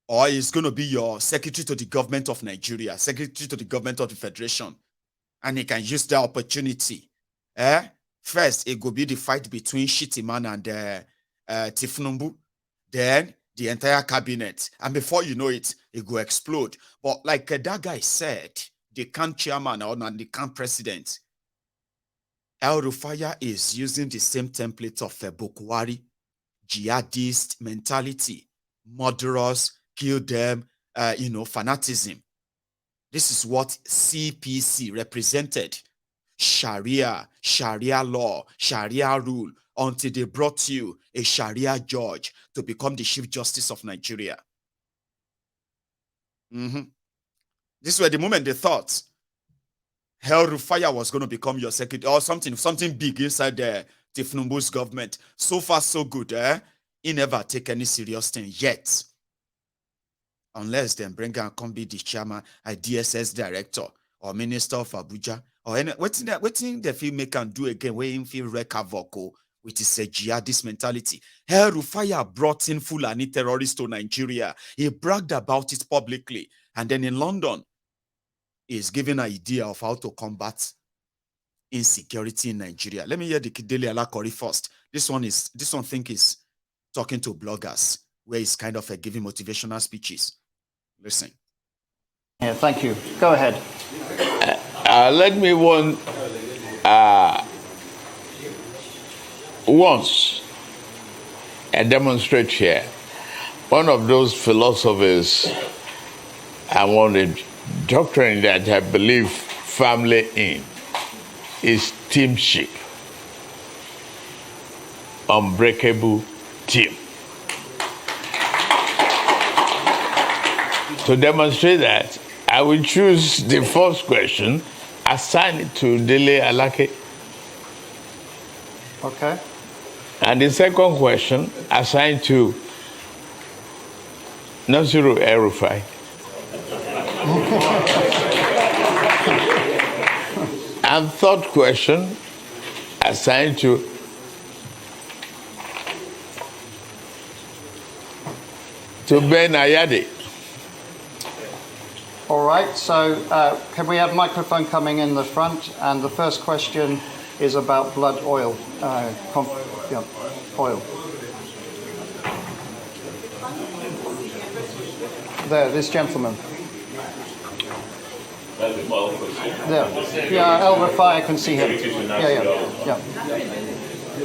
or he's going to be your secretary to the government of Nigeria, secretary to the government of the Federation. And he can use the opportunity. First, it will be the fight between Shitiman and Tifnumbu. Then, the entire cabinet. And before you know it, it will explode. But like that guy said, the camp chairman or the camp president, El Rufire is using the same template of Boko Haram, jihadist mentality, murderers, kill them, fanatism. This is what CPC represented. Sharia law, Sharia rule, until they brought you a Sharia judge to become the Chief Justice of Nigeria. This was the moment they thought El Rufire was going to become your secretary or something big inside the Tifnumbu's government. So far, so good. He never take any serious thing yet. Unless they bring and come be the chairman, a DSS director, or minister of Abuja, or any what thing the filmmaker can do again, where him feel wreck havoc with his jihadist mentality. El Rufire brought in Fulani terrorists to Nigeria. He bragged about it publicly. And then in London, he's giving an idea of how to combat insecurity in Nigeria. Let me hear the Dele Alakori first. This one think is talking to bloggers, where he's kind of giving motivational speeches. Listen. Yeah, thank you. Go ahead. Let me once demonstrate here. One of those philosophers I wanted doctrine that I believe firmly in is teamship. Unbreakable team. To demonstrate that, I will choose the first question, assign it to Dele Alake. Okay. And the second question, assign to Nasiru El-Rufai. And third question, assigned to Ben Ayade. All right, so can we have microphone coming in the front? And the first question is about blood oil. Oil. There, this gentleman. There. Yeah, El Rufire can see him. Yeah.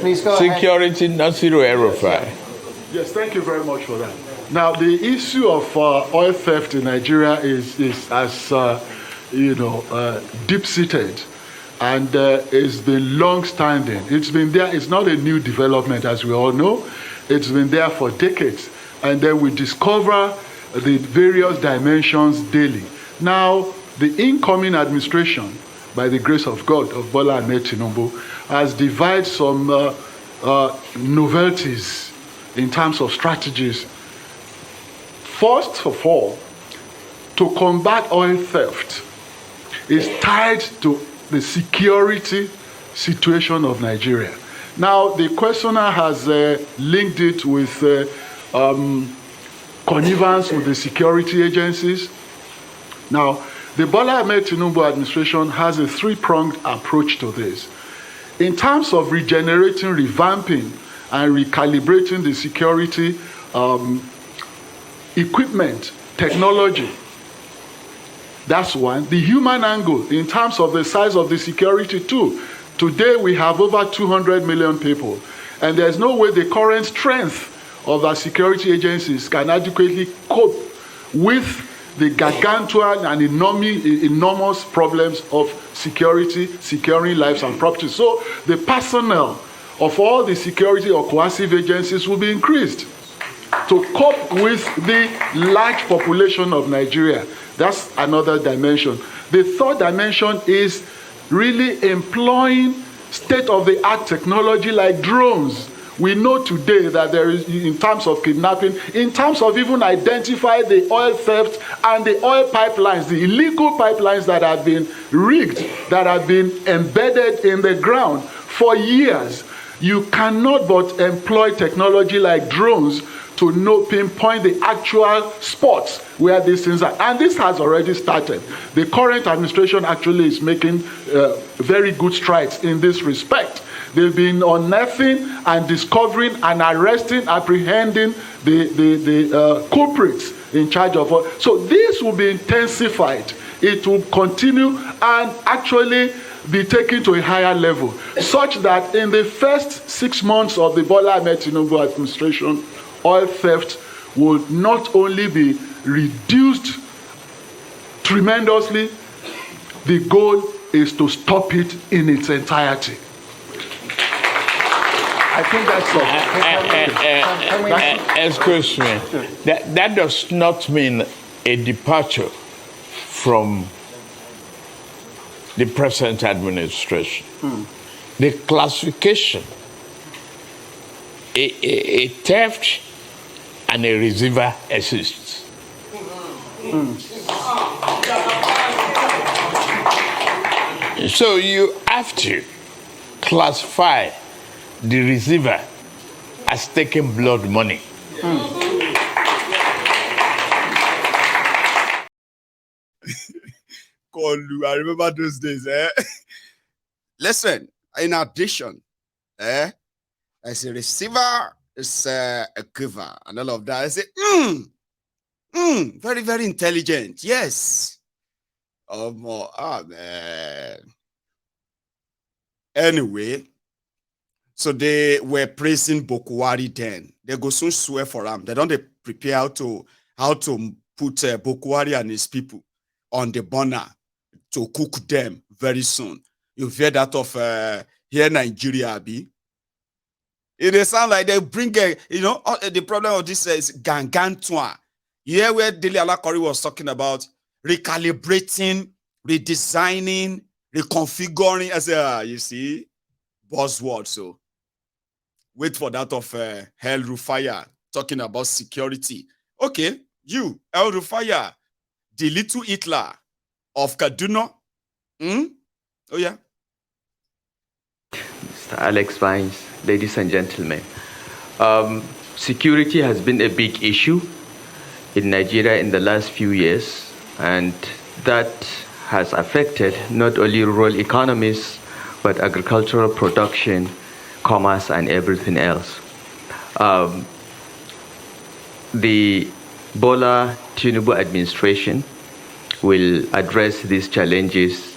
Please go ahead. Security, not zero El Rufire. Yes, thank you very much for that. Now, the issue of oil theft in Nigeria is as deep-seated, and it's been long-standing. It's been there. It's not a new development, as we all know. It's been there for decades, and then we discover the various dimensions daily. Now, the incoming administration, by the grace of God, of Bola Ahmed Tinubu, has devised some novelties in terms of strategies. First of all, to combat oil theft is tied to the security situation of Nigeria. Now, the questioner has linked it with connivance with the security agencies. Now, the Bola Ahmed Tinubu administration has a three-pronged approach to this. In terms of regenerating, revamping, and recalibrating the security equipment, technology, that's one. The human angle, in terms of the size of the security too. Today we have over 200 million people, and there's no way the current strength of our security agencies can adequately cope with the gargantuan and enormous problems of security, securing lives and property. So the personnel of all the security or coercive agencies will be increased to cope with the large population of Nigeria. That's another dimension. The third dimension is really employing state-of-the-art technology like drones. We know today that there is, in terms of kidnapping, in terms of even identify the oil theft and the oil pipelines, the illegal pipelines that have been rigged, that have been embedded in the ground for years. You cannot but employ technology like drones to pinpoint the actual spots where these things are. And this has already started. The current administration actually is making very good strides in this respect. They've been unearthing and discovering and arresting, apprehending the culprits in charge of all. So this will be intensified. It will continue and actually be taken to a higher level, such that in the first 6 months of the Bola Ahmed Tinubu administration, oil theft will not only be reduced tremendously, the goal is to stop it in its entirety. I think that's all. Excuse me. That does not mean a departure from the present administration. The classification, a theft and a receiver exists. So you have to classify the receiver as taking blood money. I remember those days. Listen, in addition, as a receiver, it's a giver, and all of that. I say, very, very intelligent. Yes. Man. Anyway, so they were praising Bokwari then. They go soon swear for him. They don't prepare how to put Bokwari and his people on the burner to cook them very soon. You've heard that of here in Nigeria, Abi. It sounds like they bring the problem of this is gangantua. You hear where Dele Alakori was talking about recalibrating, redesigning, reconfiguring. As you see, buzzword. So wait for that of El Rufire talking about security. Okay, you, El Rufire, the little Hitler of Kaduna. Oh yeah. Mr. Alex Vines, ladies and gentlemen, security has been a big issue in Nigeria in the last few years. And that has affected not only rural economies, but agricultural production, commerce, and everything else. The Bola Tinubu administration will address these challenges,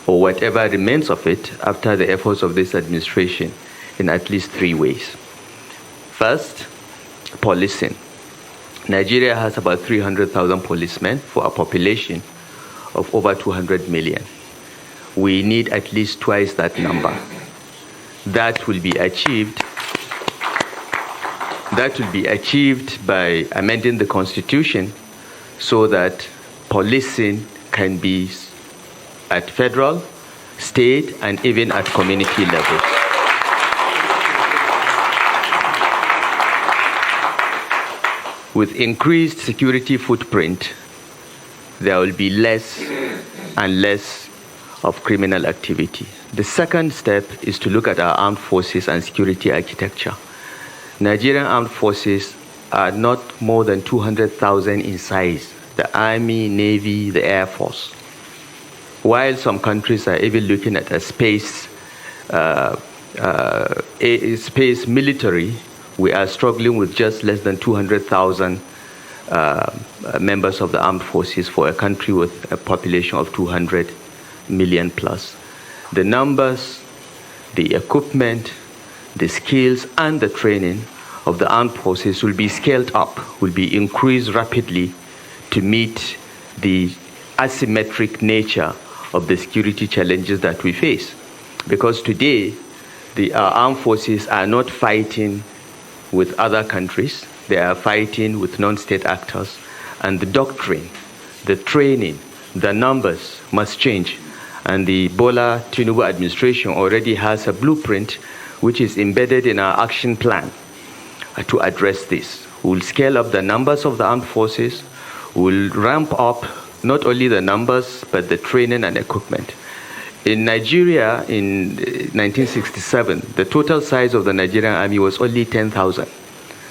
or whatever remains of it, after the efforts of this administration in at least 3 ways. First, policing. Nigeria has about 300,000 policemen for a population of over 200 million. We need at least twice that number. That will be achieved by amending the Constitution so that policing can be at federal, state, and even at community levels. With increased security footprint, there will be less and less of criminal activity. The second step is to look at our armed forces and security architecture. Nigerian armed forces are not more than 200,000 in size, the Army, Navy, the Air Force. While some countries are even looking at a space military, we are struggling with just less than 200,000 members of the armed forces for a country with a population of 200 million plus. The numbers, the equipment, the skills, and the training of the armed forces will be scaled up, will be increased rapidly to meet the asymmetric nature of the security challenges that we face. Because today, the armed forces are not fighting with other countries, they are fighting with non-state actors, and the doctrine, the training, the numbers must change. And the Bola Tinubu administration already has a blueprint which is embedded in our action plan to address this. We'll scale up the numbers of the armed forces, we'll ramp up not only the numbers, but the training and equipment. In Nigeria, in 1967, the total size of the Nigerian army was only 10,000.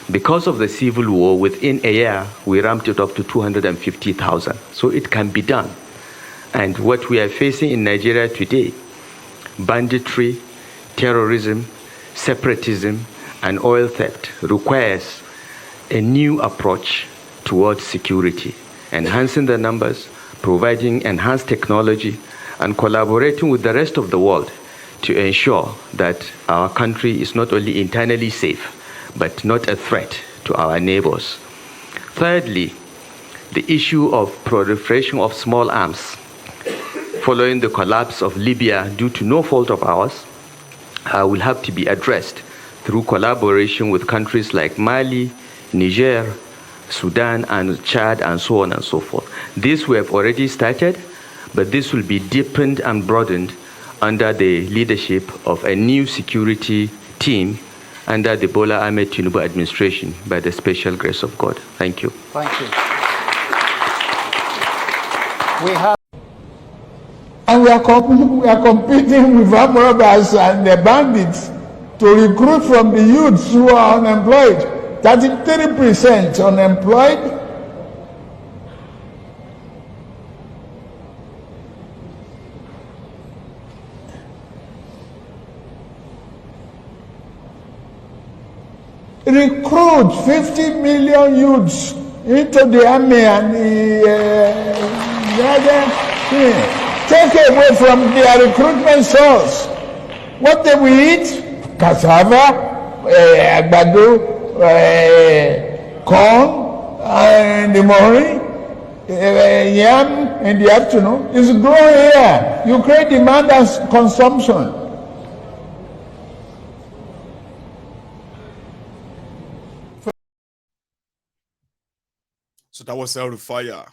Because of the civil war, within a year, we ramped it up to 250,000. So it can be done. And what we are facing in Nigeria today, banditry, terrorism, separatism, and oil theft, requires a new approach towards security, enhancing the numbers, providing enhanced technology, and collaborating with the rest of the world to ensure that our country is not only internally safe, but not a threat to our neighbors. Thirdly, the issue of proliferation of small arms. Following the collapse of Libya due to no fault of ours, will have to be addressed through collaboration with countries like Mali, Niger, Sudan, and Chad, and so on and so forth. This we have already started, but this will be deepened and broadened under the leadership of a new security team under the Bola Ahmed Tinubu administration by the special grace of God. Thank you. Thank you. We have. And we are competing with armed robbers and the bandits to recruit from the youths who are unemployed. 33% unemployed. Recruit 50 million youths into the army and take away from their recruitment source. What they will eat? Cassava, agbado, corn, in the morning, yam in the afternoon. It's growing here. You create demand and consumption. So that was Rufire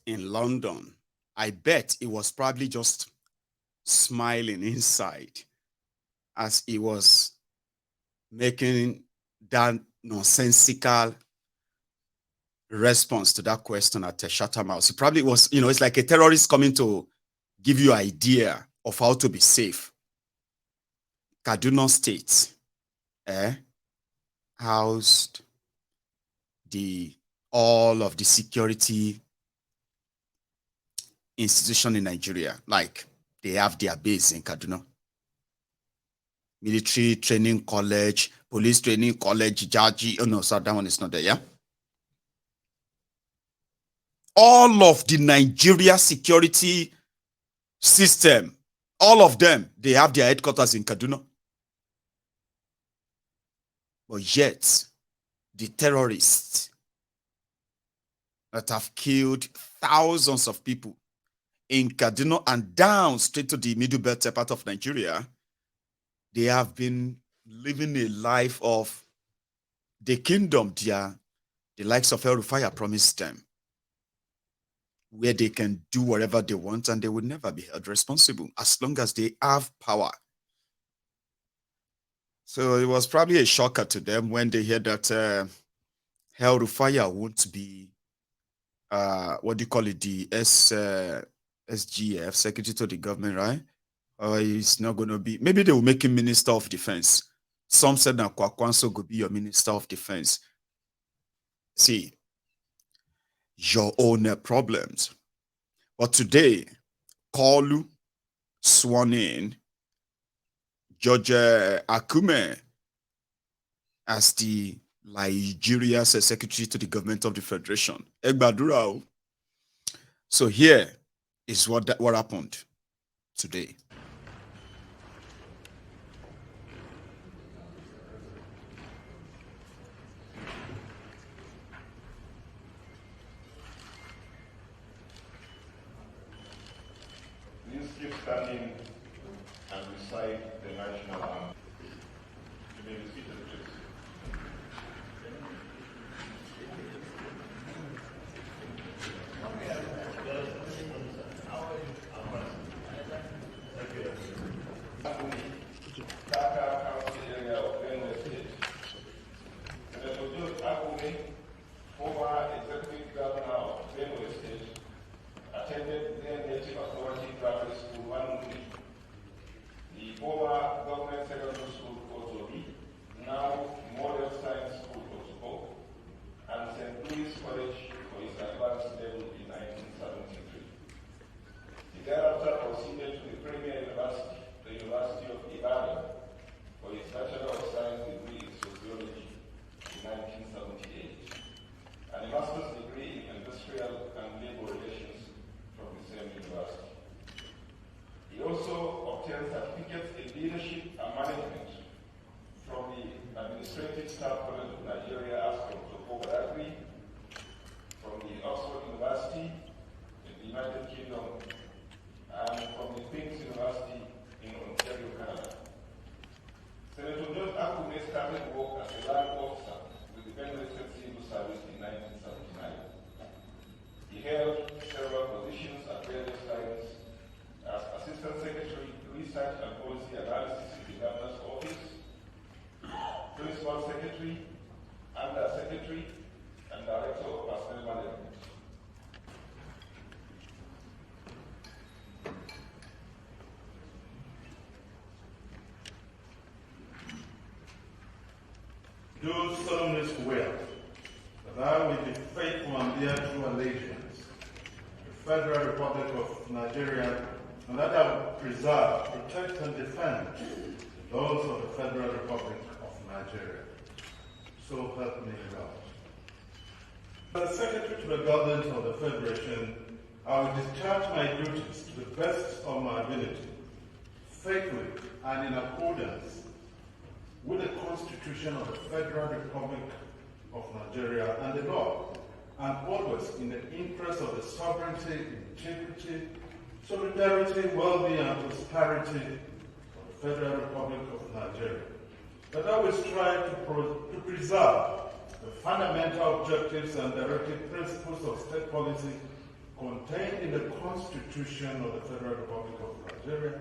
in London. I bet it was probably just smiling inside as he was making that nonsensical response to that question at the Chatham House. It probably was, it's like a terrorist coming to give you an idea of how to be safe. Kaduna State housed all of the security institution in Nigeria. Like they have their base in Kaduna. Military Training College, Police Training College, Jaji. Oh no, sorry, that one is not there, yeah? All of the Nigeria security system, all of them, they have their headquarters in Kaduna. But yet, the terrorists that have killed thousands of people in Kaduna and down straight to the middle belt part of Nigeria, they have been living a life of the kingdom the likes of Rufire promised them, where they can do whatever they want and they will never be held responsible as long as they have power. So it was probably a shocker to them when they heard that Rufire won't be, what do you call it, the SGF, Secretary to the Government, right? He's not going to be, maybe they will make him Minister of Defense. Some said that Kwakwanso could be your Minister of Defense. See, your own problems. But today, Kalu sworn in George Akume as the Nigeria's Secretary to the Government of the Federation. Egbadurao. So here is what happened today. Please keep standing and recite the national anthem. You may be seated, please. Former Executive Governor of Benue State, attended their native authority primary school Wanuri, the former government secondary school Kotobi, now Model Science School Kotobo, and St. Louis College for his advanced level in 1973. He thereafter proceeded to the premier university, the University of Ibadan, for his Bachelor of Science degree in sociology in 1978, and a master's degree in industrial and labor relations from the same university. He also obtained certificates in leadership and management from the Administrative Staff College of Nigeria, Ascom, Topography, from the Oxford University in the United Kingdom, and from the Queen's University in Ontario, Canada. Senator John Akume started work as a land officer with the Benue State Civil Service in 1979. He held several positions at various times as Assistant Secretary, Research and Policy Analysis in the Governor's Office, Principal Secretary, Under Secretary, and Director of Personnel Management. Do solemnly swear that I will be faithful and bear true allegiance to the Federal Republic of Nigeria, and that I will preserve, protect, and defend the laws of the Federal Republic of Nigeria. So help me God. As Secretary to the Government of the Federation, I will discharge my duties to the best of my ability, faithfully and in accordance with the Constitution of the Federal Republic of Nigeria and the law, and always in the interest of the sovereignty, integrity, solidarity, well-being, and prosperity of the Federal Republic of Nigeria. That I will strive to preserve the fundamental objectives and directive principles of state policy contained in the Constitution of the Federal Republic of Nigeria.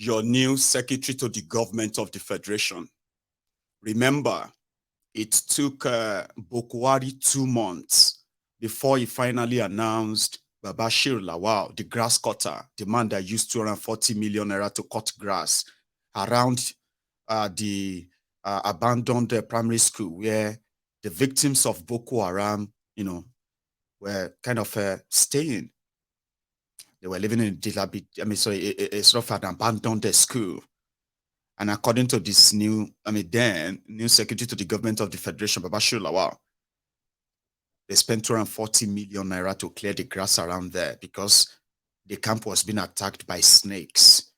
your new secretary to the government of the Federation. Remember, it took Bokwari 2 months before he finally announced Babashir Lawal, the grass cutter, the man that used 240 million naira to cut grass around the abandoned primary school where the victims of Boko Haram, were kind of staying. They were living in a sort of an abandoned school. And according to this new secretary to the government of the Federation, Babashir Lawal, they spent 240 million naira to clear the grass around there because the camp was being attacked by snakes.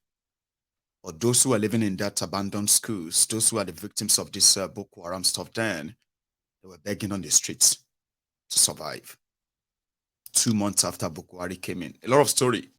Or those who are living in that abandoned schools, those who are the victims of this Boko Haram stuff, then they were begging on the streets to survive. 2 months after Boko Haram came in. A lot of story.